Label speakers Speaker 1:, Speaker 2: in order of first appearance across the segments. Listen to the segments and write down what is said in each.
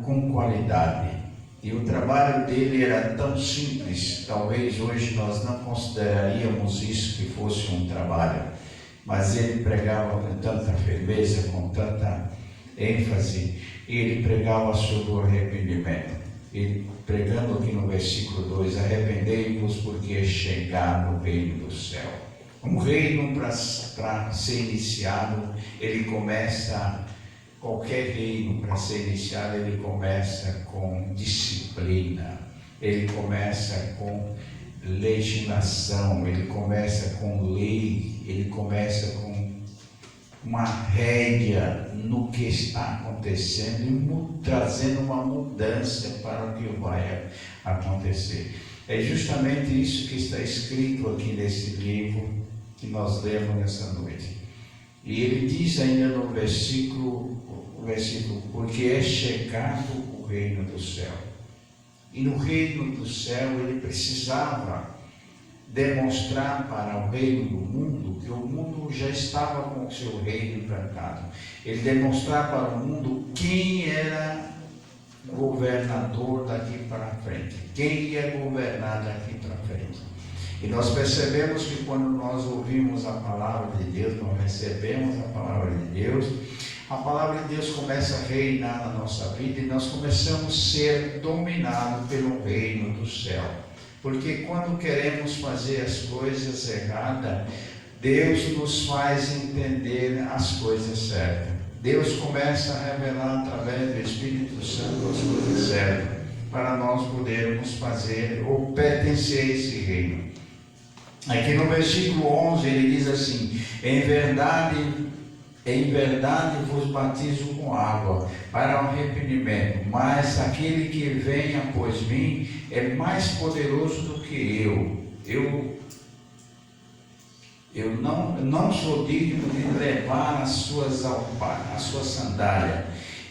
Speaker 1: com qualidade. E o trabalho dele era tão simples, talvez hoje nós não consideraríamos isso que fosse um trabalho, mas ele pregava com tanta firmeza, com tanta ênfase, e ele pregava sobre o arrependimento. Ele pregando aqui no versículo 2, arrependei-vos porque é chegado o reino do céu. Um reino para ser iniciado, ele começa, qualquer reino para ser iniciado, ele começa com disciplina, ele começa com legislação, ele começa com lei, ele começa com uma rédea no que está acontecendo e trazendo uma mudança para o que vai acontecer. É justamente isso que está escrito aqui nesse livro que nós lemos nessa noite. E ele diz ainda no versículo, porque é chegado o reino do céu. E no reino do céu ele precisava demonstrar para o reino do mundo que o mundo já estava com o seu reino implantado. Ele demonstrar para o mundo quem era governador daqui para frente, quem ia governar daqui para frente. E nós percebemos que quando nós ouvimos a palavra de Deus, nós recebemos a palavra de Deus começa a reinar na nossa vida e nós começamos a ser dominados pelo reino do céu. Porque quando queremos fazer as coisas erradas, Deus nos faz entender as coisas certas. Deus começa a revelar através do Espírito Santo as coisas certas, para nós podermos fazer ou pertencer a esse reino. Aqui no versículo 11 ele diz assim: em verdade vos batizo com água para o arrependimento, mas aquele que vem após mim é mais poderoso do que eu não sou digno de levar as suas sandálias.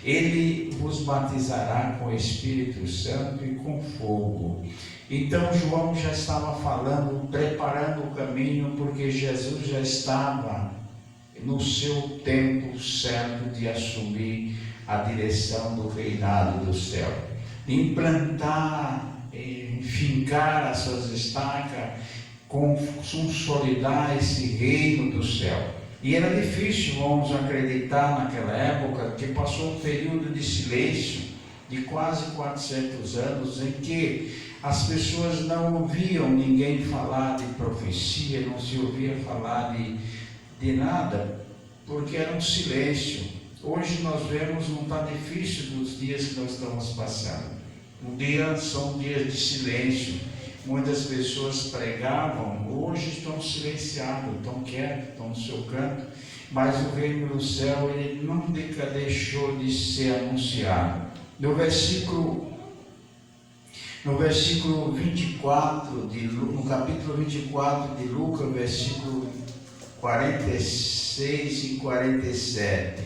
Speaker 1: Ele vos batizará com o Espírito Santo e com fogo. Então João já estava falando, preparando o caminho, porque Jesus já estava no seu tempo certo de assumir a direção do reinado do céu, de implantar, fincar as suas estacas, consolidar esse reino do céu. E era difícil, vamos acreditar, naquela época, que passou um período de silêncio de quase 400 anos, em que as pessoas não ouviam ninguém falar de profecia, não se ouvia falar de nada, porque era um silêncio. Hoje nós vemos, não está difícil dos dias que nós estamos passando. São dias de silêncio. Muitas pessoas pregavam, hoje estão silenciados, estão quietos, estão no seu canto, mas o reino do céu ele nunca deixou de ser anunciado. No versículo 24, no capítulo 24 de Lucas, versículo 46 e 47,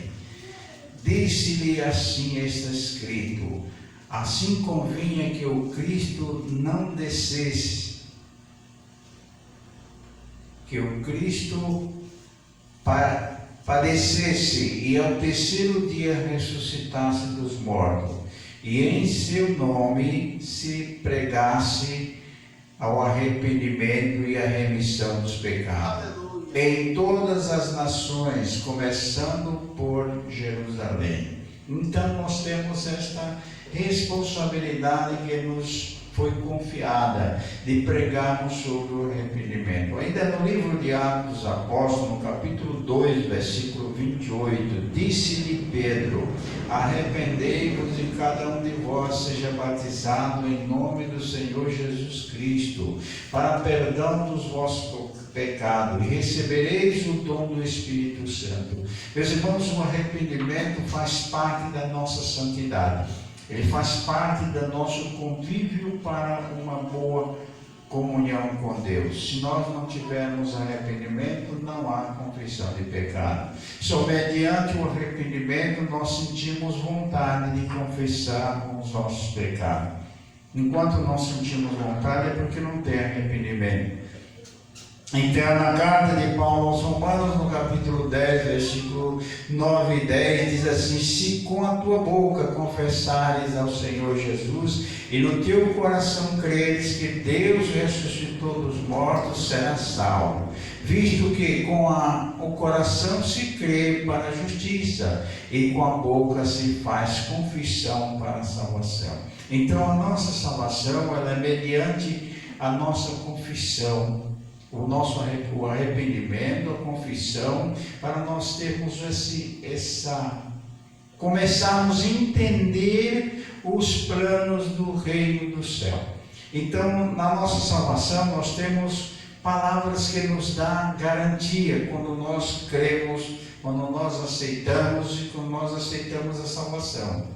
Speaker 1: disse-lhe assim está escrito: assim convinha que o Cristo não descesse, que o Cristo padecesse e ao terceiro dia ressuscitasse dos mortos, e em seu nome se pregasse ao arrependimento e à remissão dos pecados em todas as nações, começando por Jerusalém. Então nós temos esta responsabilidade que nos foi confiada de pregarmos sobre o arrependimento. Ainda no livro de Atos dos Apóstolos, no capítulo 2, versículo 28, disse-lhe Pedro: arrependei-vos e cada um de vós seja batizado em nome do Senhor Jesus Cristo, para perdão dos vossos pecados, e recebereis o dom do Espírito Santo. Meus irmãos, o arrependimento faz parte da nossa santidade. Ele faz parte do nosso convívio para uma boa comunhão com Deus. Se nós não tivermos arrependimento, não há confissão de pecado. Só mediante o arrependimento nós sentimos vontade de confessar os nossos pecados. Enquanto não sentimos vontade é porque não tem arrependimento. Então, na carta de Paulo aos Romanos, no capítulo 10, versículo 9 e 10, diz assim: se com a tua boca confessares ao Senhor Jesus e no teu coração creres que Deus ressuscitou dos mortos, serás salvo, visto que com o coração se crê para a justiça e com a boca se faz confissão para a salvação. Então, a nossa salvação, ela é mediante a nossa confissão, o arrependimento, a confissão, para nós termos começarmos a entender os planos do reino do céu. Então, na nossa salvação, nós temos palavras que nos dão garantia quando nós cremos, quando nós aceitamos e quando nós aceitamos a salvação.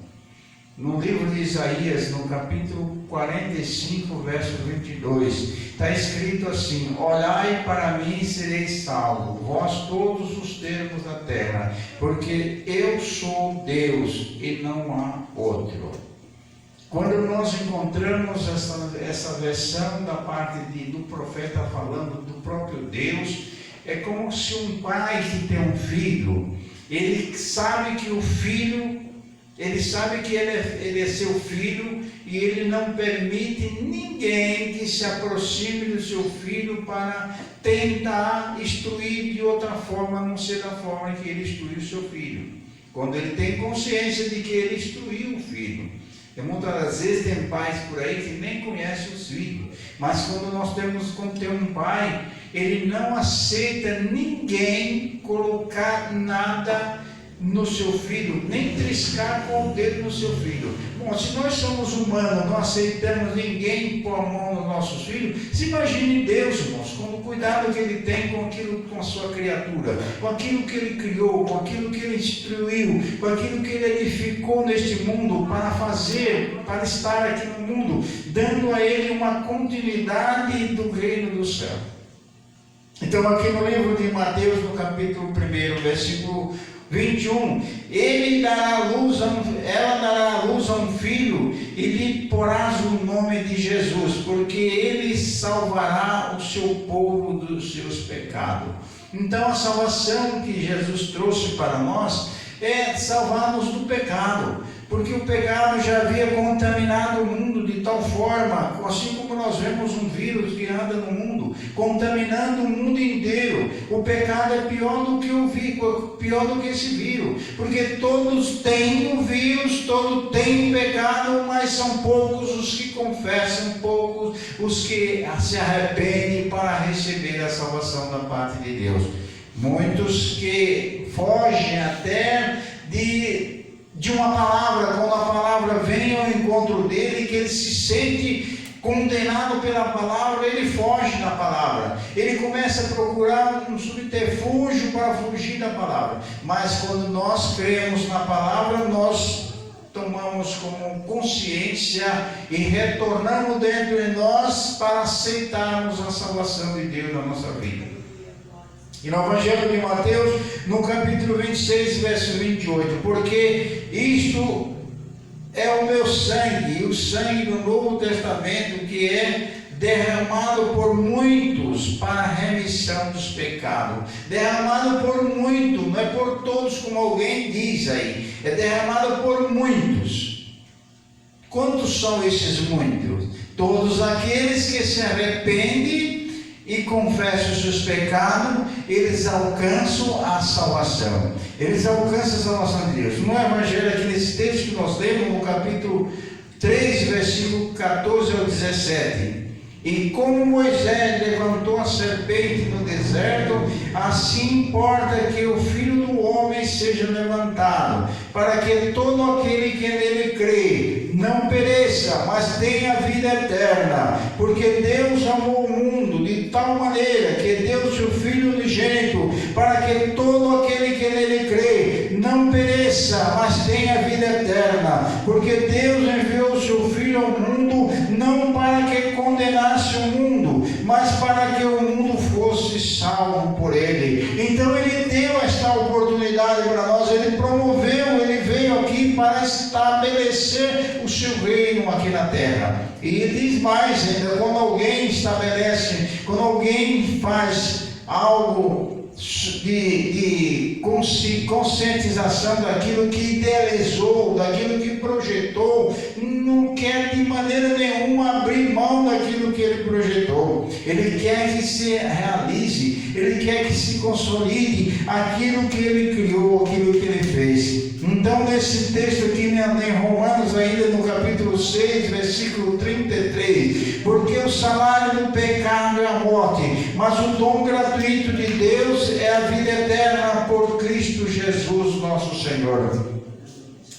Speaker 1: No livro de Isaías, no capítulo 45, verso 22, está escrito assim: olhai para mim e sereis salvos, vós todos os termos da terra, porque eu sou Deus e não há outro. Quando nós encontramos essa versão da parte do profeta falando do próprio Deus, é como se um pai que tem um filho, ele sabe que o filho, ele sabe que ele é seu filho e ele não permite ninguém que se aproxime do seu filho para tentar instruir de outra forma, a não ser da forma que ele instruiu o seu filho. Quando ele tem consciência de que ele instruiu o filho. E muitas das vezes tem pais por aí que nem conhecem os filhos, mas quando tem um pai, ele não aceita ninguém colocar nada no seu filho, nem triscar com o dedo no seu filho. Bom, se nós somos humanos, não aceitamos ninguém pôr a mão nos nossos filhos, se imagine Deus, irmãos, com o cuidado que Ele tem com a sua criatura, com aquilo que Ele criou, com aquilo que Ele instruiu, com aquilo que Ele edificou neste mundo para estar aqui no mundo, dando a Ele uma continuidade do reino do céu. Então, aqui no livro de Mateus, no capítulo 1, versículo 21, ela dará à luz a um filho e lhe porás o nome de Jesus, porque ele salvará o seu povo dos seus pecados. Então, a salvação que Jesus trouxe para nós é salvar-nos do pecado, porque o pecado já havia contaminado o mundo de tal forma, assim como nós vemos um vírus que anda no mundo, contaminando o mundo inteiro. O pecado é pior do que esse vírus, porque todos têm o vírus, todos têm o pecado, mas são poucos os que confessam, poucos os que se arrependem para receber a salvação da parte de Deus. Muitos que fogem até de uma palavra, quando a palavra vem ao encontro dele, que ele se sente condenado pela palavra, ele foge da palavra, ele começa a procurar um subterfúgio para fugir da palavra. Mas quando nós cremos na palavra, nós tomamos como consciência e retornamos dentro de nós para aceitarmos a salvação de Deus na nossa vida. E no Evangelho de Mateus, no capítulo 26, verso 28, porque isto é o meu sangue, e o sangue do Novo Testamento, que é derramado por muitos para a remissão dos pecados. Derramado por muitos, não é por todos como alguém diz aí, é derramado por muitos. Quantos são esses muitos? Todos aqueles que se arrependem e confessam os seus pecados, eles alcançam a salvação. Eles alcançam a salvação de Deus. No Evangelho, aqui nesse texto que nós lemos, no capítulo 3, versículo 14 ao 17. E como Moisés levantou a serpente no deserto, assim importa que o Filho do Homem seja levantado, para que todo aquele que nele crê não pereça, mas tenha vida eterna. Porque Deus amou o mundo de tal maneira que deu seu Filho unigênito, para que todo aquele que nele crê não pereça, mas tenha vida eterna. Porque Deus enviou o seu Filho ao mundo, não para que condenasse o mundo, mas para que o mundo fosse salvo por ele. Então ele deu esta oportunidade para nós, ele promoveu, ele veio aqui para estabelecer estabelecer o seu reino aqui na terra. E diz mais ainda, quando alguém estabelece, quando alguém faz algo de conscientização daquilo que idealizou, daquilo que projetou, não quer de maneira nenhuma abrir mão daquilo que ele projetou. Ele quer que se realize, ele quer que se consolide aquilo que ele criou, aquilo que ele fez. Então, nesse texto aqui em Romanos, ainda no capítulo 6, versículo 33, porque o salário do pecado é a morte, mas o dom gratuito de Deus é a vida eterna por Cristo Jesus, nosso Senhor.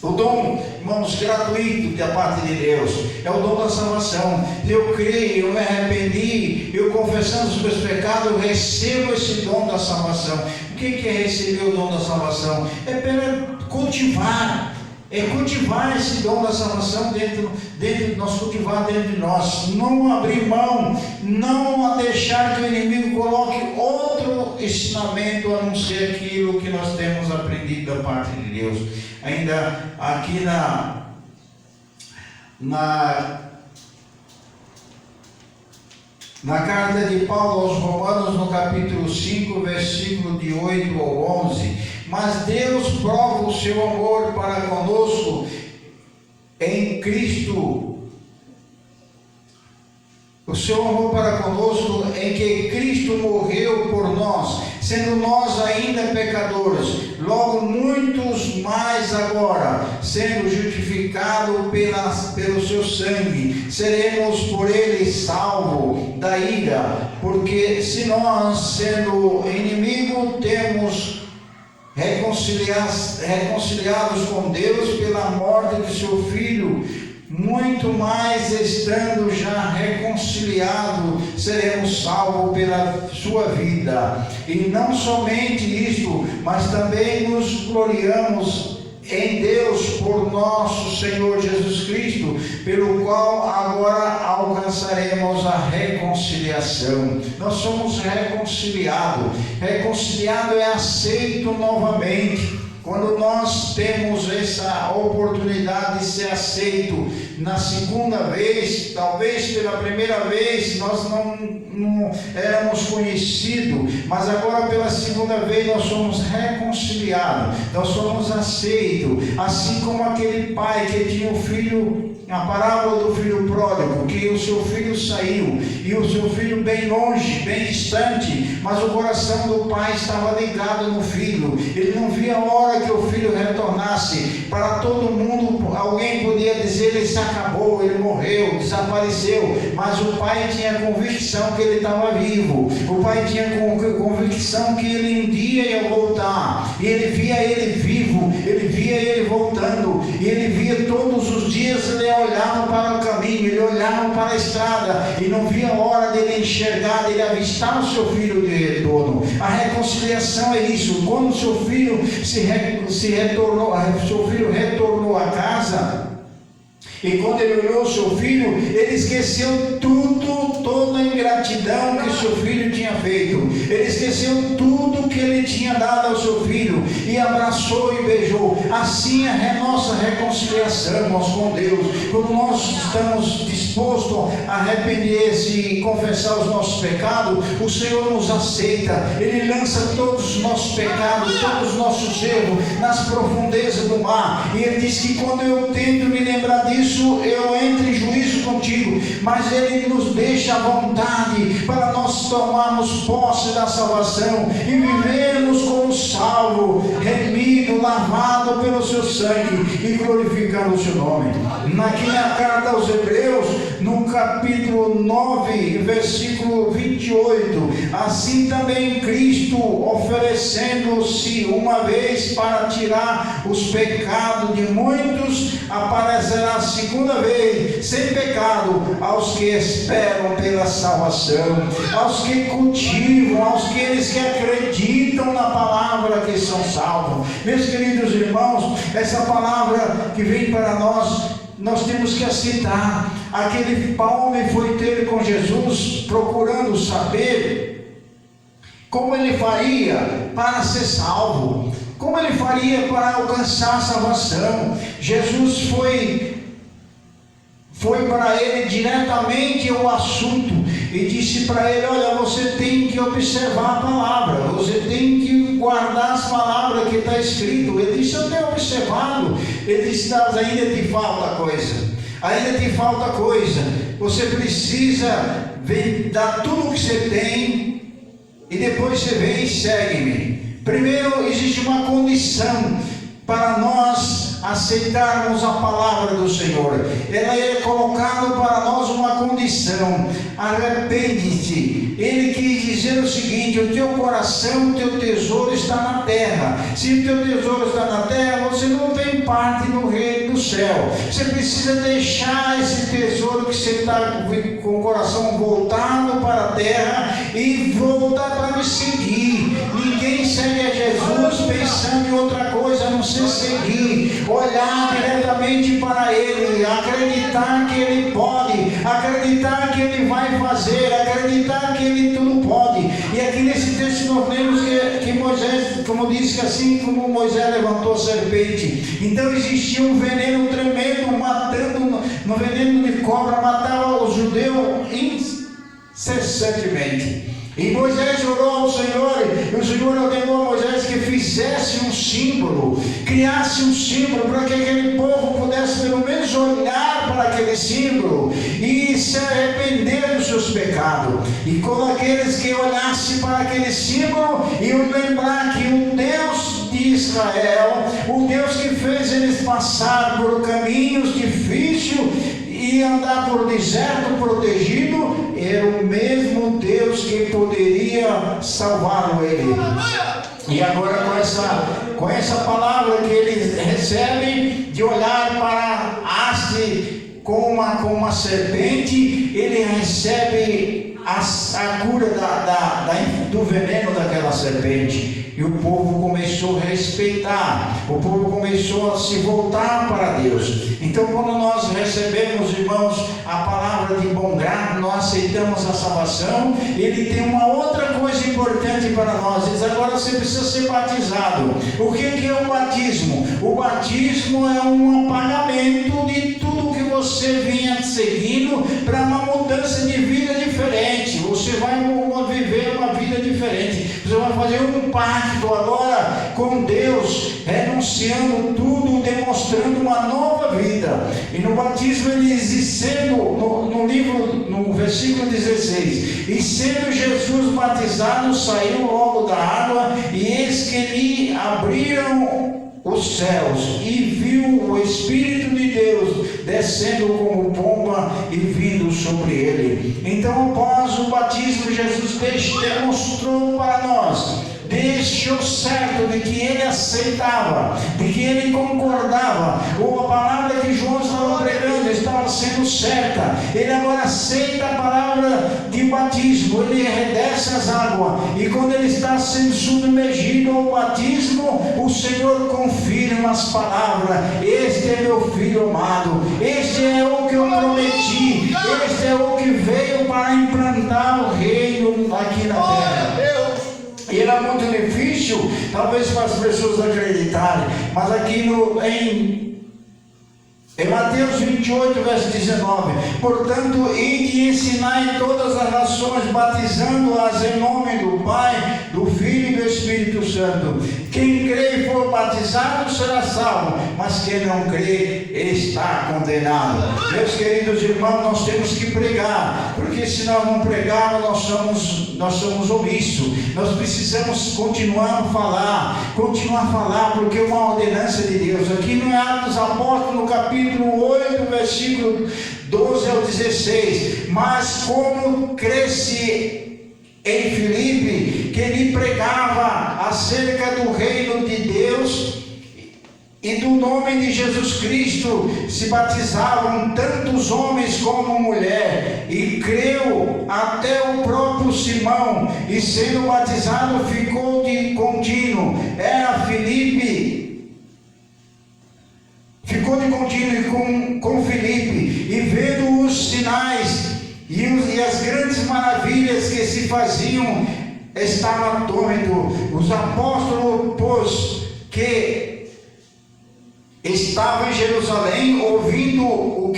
Speaker 1: O dom, irmãos, gratuito da parte de Deus, é o dom da salvação. Eu creio, eu me arrependi, eu confessando os meus pecados, eu recebo esse dom da salvação. O que é receber o dom da salvação? É para cultivar, esse dom da salvação dentro de nós, cultivar dentro de nós, não abrir mão, não deixar que o inimigo coloque outro ensinamento a não ser aquilo que nós temos aprendido da parte de Deus. Ainda aqui na carta de Paulo aos Romanos, no capítulo 5, versículo de 8 ao 11, mas Deus prova o seu amor para conosco em Cristo, o seu amor para conosco em que Cristo morreu por nós, sendo nós ainda pecadores, logo muitos mais agora, sendo justificados pelo seu sangue, seremos por ele salvos da ira, porque se nós, sendo inimigo, temos reconciliados com Deus pela morte de seu Filho, muito mais estando já reconciliados, seremos salvos pela sua vida. E não somente isto, mas também nos gloriamos em Deus por nosso Senhor Jesus Cristo, pelo qual agora alcançaremos a reconciliação. Nós somos reconciliados. Reconciliado é aceito novamente. Quando nós temos essa oportunidade de ser aceito na segunda vez, talvez pela primeira vez nós não éramos conhecidos, mas agora pela segunda vez nós somos reconciliados, nós somos aceitos, assim como aquele pai que tinha o filho, a parábola do filho pródigo, que o seu filho saiu, e o seu filho bem longe, bem distante, mas o coração do pai estava ligado no filho, ele não via a hora que o filho retornasse. Para todo mundo, alguém podia dizer, ele se acabou, ele morreu, desapareceu, mas o pai tinha convicção que ele estava vivo, o pai tinha convicção que ele um dia ia voltar, e ele via ele vivo, ele via ele voltando, e ele via todos os dias, ele olhava para o caminho, ele olhava para a estrada, e não via a hora dele enxergar, dele avistar o seu filho de retorno. A reconciliação é isso. Quando o seu filho seu filho retornou a casa, e quando ele olhou o seu filho, ele esqueceu toda a ingratidão que seu filho tinha feito, ele esqueceu tudo que ele tinha dado ao seu filho, e abraçou e beijou. Assim é a nossa reconciliação com Deus. Quando nós estamos dispostos a arrepender-se e confessar os nossos pecados, o Senhor nos aceita, Ele lança todos os nossos pecados, todos os nossos erros nas profundezas do mar, e Ele diz que quando eu tento me lembrar disso, eu entro em juízo contigo, mas Ele nos deixa à vontade para nós tomarmos posse da salvação e vivermos como salvo, remido, lavado pelo seu sangue e glorificando o seu nome. Aqui na carta aos Hebreus, no capítulo 9, versículo 28, assim também Cristo, oferecendo-se uma vez para tirar os pecados de muitos, aparecerá a segunda vez, sem pecado, aos que esperam pela salvação, aos que cultivam, aos que acreditam na palavra, que são salvos. Meus queridos irmãos, essa palavra que vem para nós temos que aceitar. Aquele Paulo foi ter com Jesus, procurando saber como ele faria para ser salvo, como ele faria para alcançar a salvação. Jesus foi foi para ele diretamente o assunto e disse para ele: olha, você tem que observar a palavra, você tem que guardar as palavras que está escrito. Ele disse: eu tenho observado. Ele disse: mas ainda te falta coisa, você precisa dar tudo o que você tem e depois você vem e segue-me. Primeiro, existe uma condição para nós aceitarmos a palavra do Senhor. Ela é colocada para nós uma condição: arrepende-te. Ele quis dizer o seguinte: o teu coração, o teu tesouro está na terra. Se o teu tesouro está na terra, você não tem parte no reino do céu. Você precisa deixar esse tesouro que você está com o coração voltado para a terra e voltar para me seguir. Ninguém segue a Jesus pensando em outra coisa a não ser seguir, olhar diretamente para Ele, acreditar que Ele pode, acreditar que Ele vai fazer, acreditar que Ele tudo pode. E aqui nesse texto nós vemos que Moisés, como disse, que assim como Moisés levantou a serpente, então existia um veneno tremendo, matando, no veneno de cobra, matava os judeus incessantemente. E Moisés orou ao Senhor, e o Senhor ordenou a Moisés que fizesse um símbolo, criasse um símbolo, para que aquele povo pudesse pelo menos olhar para aquele símbolo e se arrepender dos seus pecados. E quando aqueles que olhassem para aquele símbolo iam lembrar que o Deus de Israel, o Deus que fez eles passar por caminhos difíceis e andar por deserto protegido, era o mesmo Deus que poderia salvar ele. E agora com essa palavra que ele recebe, de olhar para a haste com uma serpente, ele recebe a cura do veneno daquela serpente. E o povo começou a respeitar, o povo começou a se voltar para Deus. Então, quando nós recebemos, irmãos, a palavra de bom grado, nós aceitamos a salvação, ele tem uma outra coisa importante para nós. Diz: agora você precisa ser batizado. O que é o batismo? O batismo é um apagamento de tudo que você vinha seguindo para uma mudança de vida diferente. Você vai viver uma vida diferente. Você vai fazer um pacto agora com Deus, renunciando tudo, demonstrando uma nova vida. E no batismo ele diz, sendo, no versículo 16: e sendo Jesus batizado, saiu logo da água, e eis que lhe abriram os céus, e viu o Espírito de Deus descendo como pomba e vindo sobre ele. Então, após o batismo, Jesus demonstrou para nós, deixou certo de que ele aceitava, de que ele concordava, ou a palavra que João estava pregando estava sendo certa. Ele agora aceita a palavra de batismo, ele desce as águas, e quando ele está sendo submergido ao batismo, o Senhor confirma as palavras: este é meu filho amado, este é o que eu prometi, este é o que veio para implantar o reino aqui na terra. E era muito difícil, talvez, para as pessoas acreditarem, mas aqui em Mateus 28, verso 19: portanto, ide e ensinai todas as nações, batizando-as em nome do Pai, do Filho e do Espírito Santo. Quem crê e for batizado será salvo, mas quem não crê está condenado. Meus queridos irmãos, nós temos que pregar, porque se nós não pregarmos, nós somos omissos. Nós precisamos continuar a falar, porque é uma ordenança de Deus. Aqui no Atos dos Apóstolos, no capítulo 8, versículo 12 ao 16: mas como cresce em Filipe, que lhe pregava acerca do reino de Deus e do nome de Jesus Cristo, se batizavam tantos homens como mulher, e creu até o próprio Simão, e sendo batizado ficou de contínuo. Era Filipe, ficou de contínuo com Filipe, e vendo os sinais e as grandes maravilhas que se faziam, estava atônito. Os apóstolos, pois, que estava em Jerusalém, ouvindo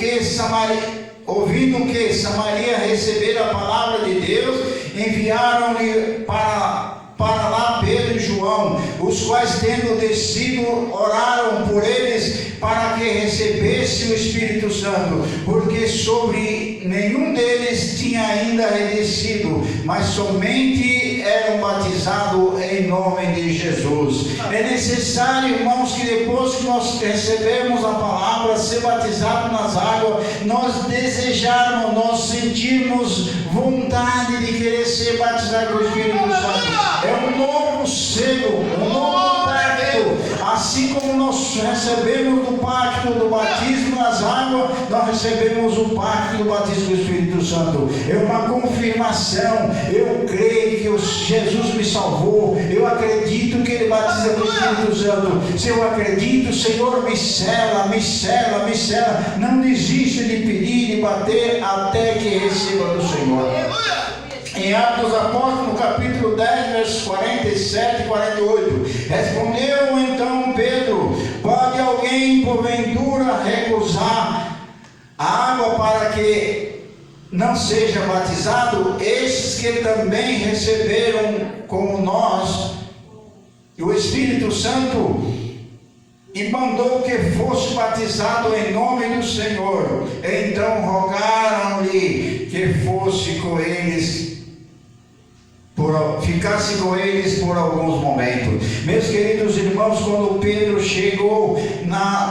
Speaker 1: que Samaria recebera a palavra de Deus, enviaram-lhe para lá Pedro e João, os quais, tendo descido, oraram por eles para que recebesse o Espírito Santo, porque sobre nenhum deles tinha ainda descido, mas somente eram batizados em nome de Jesus. É necessário, irmãos, que depois que nós recebemos a palavra, ser batizado nas águas, nós desejarmos, nós sentirmos vontade de querer ser batizado com o Espírito Santo. É um novo selo, um novo pacto. Assim como nós recebemos o pacto do batismo nas águas, nós recebemos o pacto do batismo do Espírito Santo. É uma confirmação. Eu creio que Jesus me salvou. Eu acredito que Ele batiza com o Espírito Santo. Se eu acredito, Senhor, me sela, me sela, me sela. Não desista de pedir, de bater, até que receba do Senhor. Em Atos dos Apóstolos, no capítulo 10, versos 47 e 48, respondeu então Pedro: pode alguém porventura recusar a água para que não seja batizado? Estes que também receberam como nós o Espírito Santo, e mandou que fosse batizado em nome do Senhor. Então rogaram-lhe que fosse com eles, ficasse com eles por alguns momentos. Meus queridos irmãos, quando Pedro chegou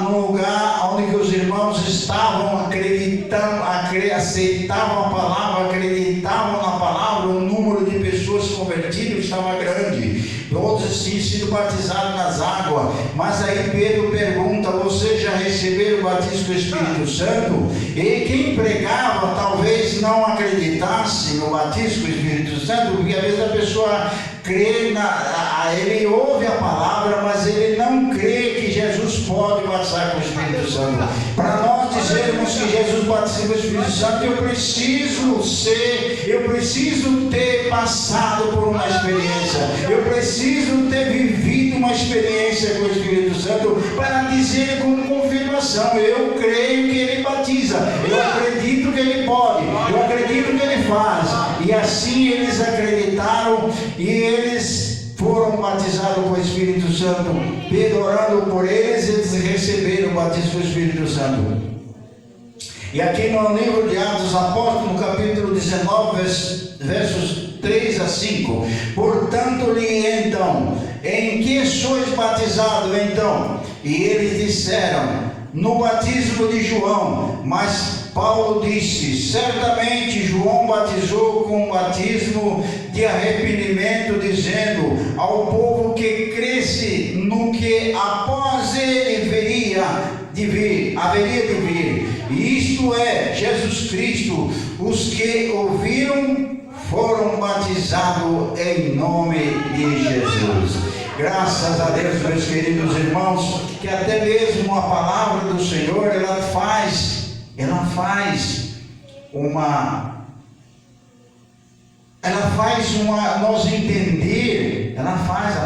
Speaker 1: no lugar onde os irmãos estavam acreditando, aceitavam a palavra, acreditavam na palavra, o número de pessoas convertidas estava grande. Todos tinham sido batizados nas águas. Mas aí Pedro pergunta: você já recebeu o batismo do Espírito Santo? E quem pregava talvez não acreditasse no batismo do Espírito Santo, porque às vezes a pessoa crê, ele ouve a palavra, mas ele não crê que Jesus pode batizar com o Espírito Santo. Para nós dizermos que Jesus batiza com o Espírito Santo, eu preciso ter passado por uma experiência, eu preciso ter vivido uma experiência com o Espírito Santo para dizer com confirmação: eu creio que Ele batiza, eu acredito que Ele pode, eu acredito que Ele faz. E assim eles acreditaram e eles foram batizados com o Espírito Santo. Pedro orando por eles, eles receberam o batismo do Espírito Santo. E aqui no livro de Atos dos Apóstolos, no capítulo 19, versos 3 a 5, portanto-lhe então, em que sois batizados então? E eles disseram: no batismo de João. Mas Paulo disse: certamente João batizou com o batismo de arrependimento, dizendo ao povo que cresce no que após ele haveria de vir, isto é, Jesus Cristo. Os que ouviram foram batizados em nome de Jesus. Graças a Deus, meus queridos irmãos, que até mesmo a palavra do Senhor, ela faz nós entender, a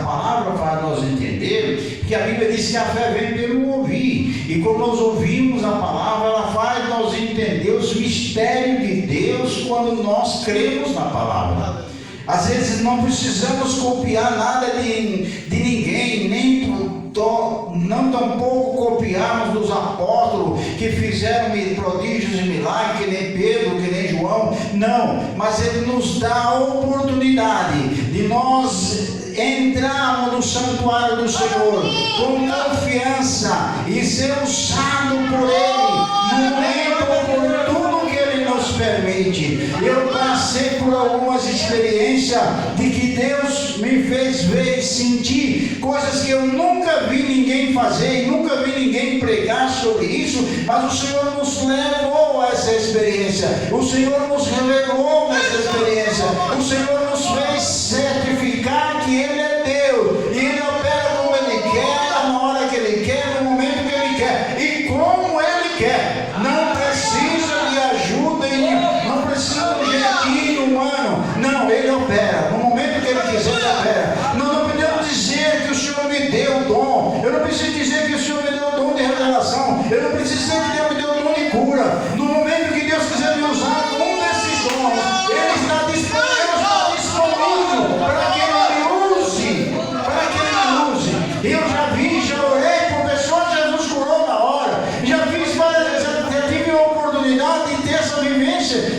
Speaker 1: palavra faz nós entender, porque a Bíblia diz que a fé vem pelo ouvir, e quando nós ouvimos a palavra, ela faz nós entender os mistérios de Deus quando nós cremos na palavra. Às vezes não precisamos copiar nada de ninguém, não tampouco copiarmos dos apóstolos que fizeram prodígios e milagres, que nem Pedro, que nem João. Não, mas Ele nos dá a oportunidade de nós entrarmos no santuário do Senhor com confiança e ser usado por Ele no momento oportuno que Ele nos permite. Eu passei por algumas experiências de que Deus me fez ver e sentir coisas que eu nunca vi ninguém fazer e nunca vi ninguém pregar sobre isso, mas o Senhor nos levou a essa experiência, o Senhor nos revelou essa experiência, o Senhor nos fez certificar que Ele é Deus e Ele opera como Ele quer, na hora que Ele quer, no momento que Ele quer e como Ele quer. Não precisa de ajuda, não precisa de jeitinho humano, não, Ele opera no momento que Ele quiser. Ele opera. Não podemos dizer que o Senhor me deu o dom, eu não preciso dizer que o Senhor me deu o dom de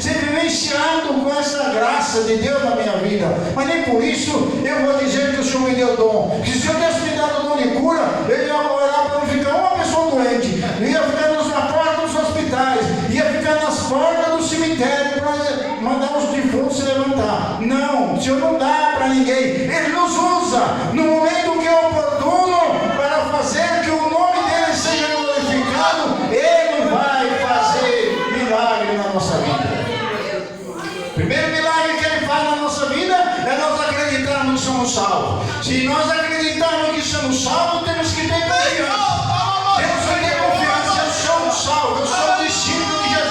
Speaker 2: ser vivenciado com essa graça de Deus na minha vida. Mas nem por isso eu vou dizer que o Senhor me deu dom. Que se eu tivesse me dado dom de cura, eu ia orar para não ficar uma pessoa doente, ia ficar na porta dos hospitais, ia ficar nas portas do cemitério para mandar os defuntos se levantar. Não, o Senhor não dá para ninguém. Ele nos usa no momento que é oportuno para fazer que o nome dele seja glorificado. Ele vai fazer milagre na nossa vida. O primeiro milagre que ele faz na nossa vida é nós acreditarmos que somos salvos. Se nós acreditarmos que somos salvos, temos que ter confiança. Temos que ter confiança. Eu sou um salvo, eu sou um discípulo de Jesus.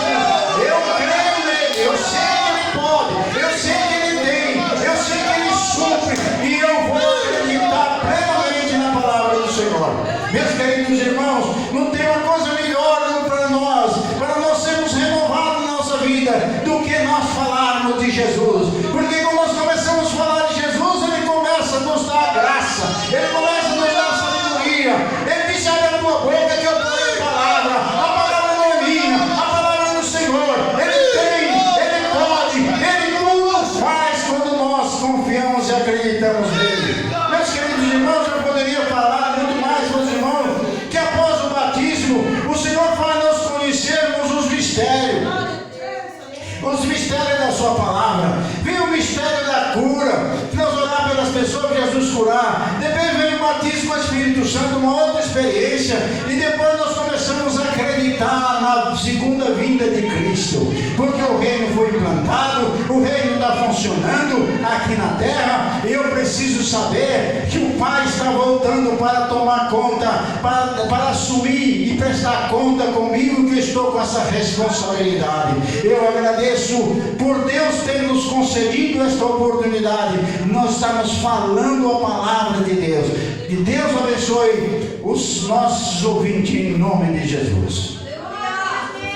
Speaker 2: Eu creio nele, eu sei que ele pode, eu sei que ele tem, eu sei que ele supre, e eu vou acreditar plenamente na palavra do Senhor. Meus queridos irmãos, não tem uma coisa melhor para nós sermos renovados na nossa vida, do que nós falarmos de Jesus. Porque quando nós começamos a falar de Jesus, ele começa a nos dar graça, ele começa a nos dar sabedoria. Ele diz: abre a tua boca que eu darei palavra. A palavra não é minha, a palavra é do Senhor. Ele tem, ele pode, ele tudo faz quando nós confiamos e acreditamos nele. Meus queridos irmãos, eu poderia falar muito mais para os irmãos, que após o batismo, o Senhor faz nós conhecermos os mistérios da sua palavra. Vem o mistério da cura, que nós orar pelas pessoas que Jesus curar. Depois vem o batismo com o Espírito Santo, uma outra experiência, e depois nós começamos a acreditar na segunda vinda de Cristo, porque o reino foi implantado, o reino está funcionando aqui na terra, e eu preciso saber que o Pai está voltando para tomar conta, para assumir e prestar conta comigo, que eu estou com essa responsabilidade. Eu agradeço por Deus ter nos concedido esta oportunidade. Nós estamos falando a palavra de Deus. Que Deus abençoe os nossos ouvintes em nome de Jesus.